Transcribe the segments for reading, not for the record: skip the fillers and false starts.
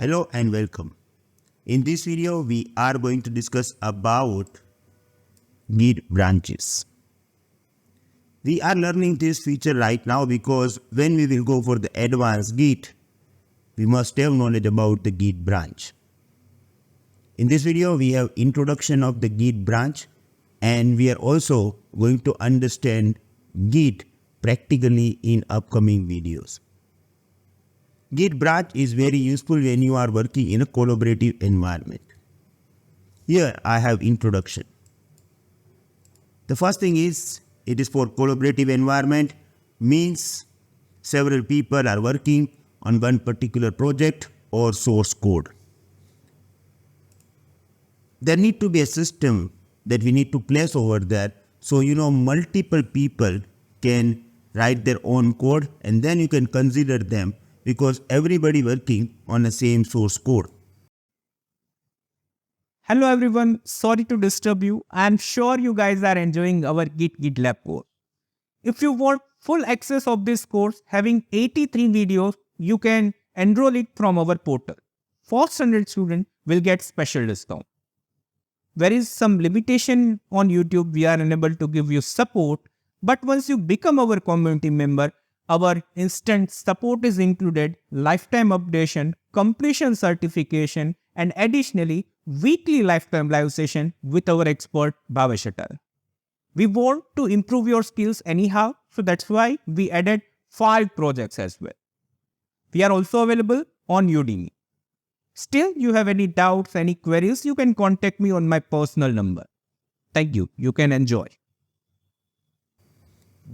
Hello and welcome. In this video, we are going to discuss about Git branches. We are learning this feature right now because when we will go for the advanced Git, we must have knowledge about the Git branch. In this video, we have introduction of the Git branch, and we are also going to understand Git practically in upcoming videos. Git branch is very useful when you are working in a collaborative environment. Here I have introduction. The first thing is, it is for collaborative environment, means several people are working on one particular project or source code. There need to be a system that we need to place over there, so multiple people can write their own code and then you can consider them because everybody working on the same source code. Hello everyone, sorry to disturb you. I am sure you guys are enjoying our Git GitLab course. If you want full access of this course having 83 videos, you can enroll it from our portal. First 100 students will get special discount. There is some limitation on YouTube, we are unable to give you support, but once you become our community member, our instant support is included, lifetime updation, completion certification, and additionally, weekly lifetime live session with our expert Bhavesh Atal. We want to improve your skills anyhow, so that's why we added 5 projects as well. We are also available on Udemy. Still, you have any doubts, any queries, you can contact me on my personal number. Thank you. You can enjoy.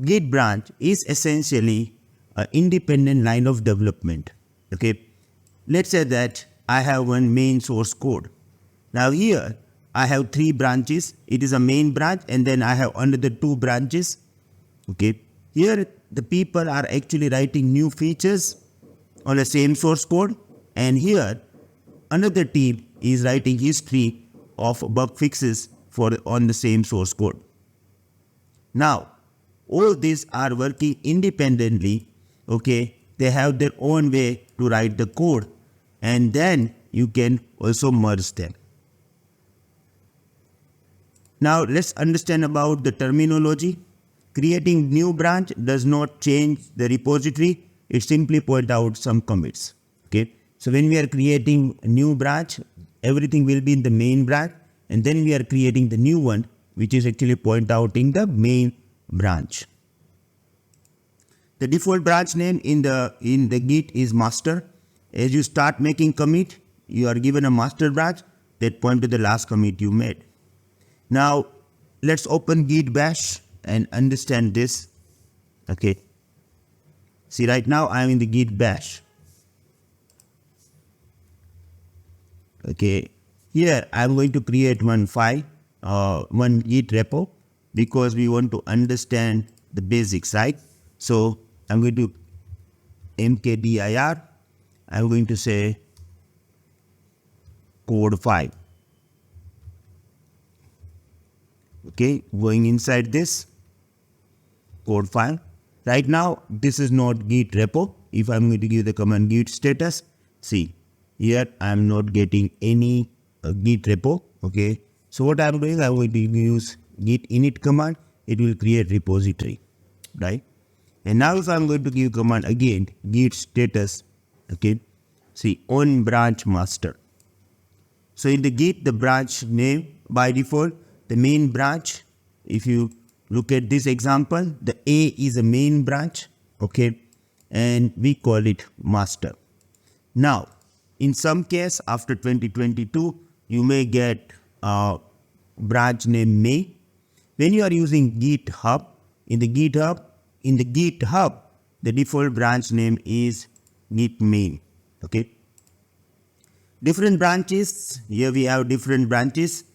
Git branch is essentially an independent line of development. Okay, let's say that I have one main source code. Now here I have 3 branches. It is a main branch and then I have another 2 branches. Okay, here the people are actually writing new features on the same source code, and here another team is writing history of bug fixes on the same source code. Now all these are working independently. Okay, they have their own way to write the code, and then you can also merge them. Now let's understand about the terminology. Creating new branch does not change the repository, it simply point out some commits. Okay, so when we are creating a new branch, everything will be in the main branch, and then we are creating the new one, which is actually point out in the main branch. The default branch name in the Git is master. As you start making commit, you are given a master branch that point to the last commit you made. Now let's open Git bash and understand this. Okay, see, right now I am in the Git bash. Okay, here I am going to create one file, one Git repo, because we want to understand the basics, right? So I'm going to mkdir, I'm going to say code 5. Okay, going inside this code file. Right now this is not Git repo. If I'm going to give the command git status, see here I'm not getting any Git repo. Okay, so what I'm doing, I'm going to use git init command. It will create repository, right? And now if I'm going to give command again git status, okay, see on branch master. So in the Git, the branch name by default, the main branch, if you look at this example, the A is a main branch, okay, and we call it master. Now in some case after 2022 you may get a branch name May. When you are using GitHub, in the GitHub, the default branch name is Git main. Okay, different branches, here we have different branches,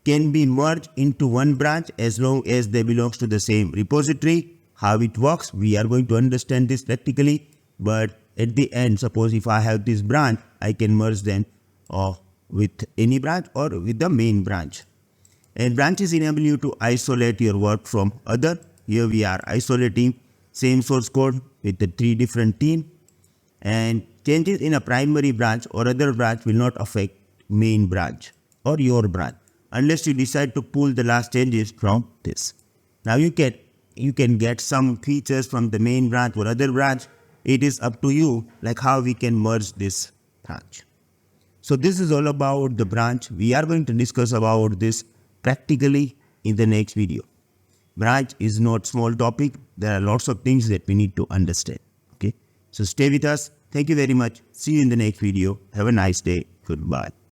can be merged into one branch as long as they belong to the same repository. How it works, we are going to understand this practically, but at the end, suppose if I have this branch, I can merge them with any branch or with the main branch. And branches enable you to isolate your work from other. Here we are isolating same source code with the 3 different teams, and Changes in a primary branch or other branch will not affect main branch or your branch unless you decide to pull the last changes from this. Now you can get some features from the main branch or other branch. It is up to you, like how we can merge this branch. So this is all about the branch. We are going to discuss about this practically in the next video. Branch is not small topic. There are lots of things that we need to understand. Okay. So stay with us. Thank you very much. See you in the next video. Have a nice day. Goodbye.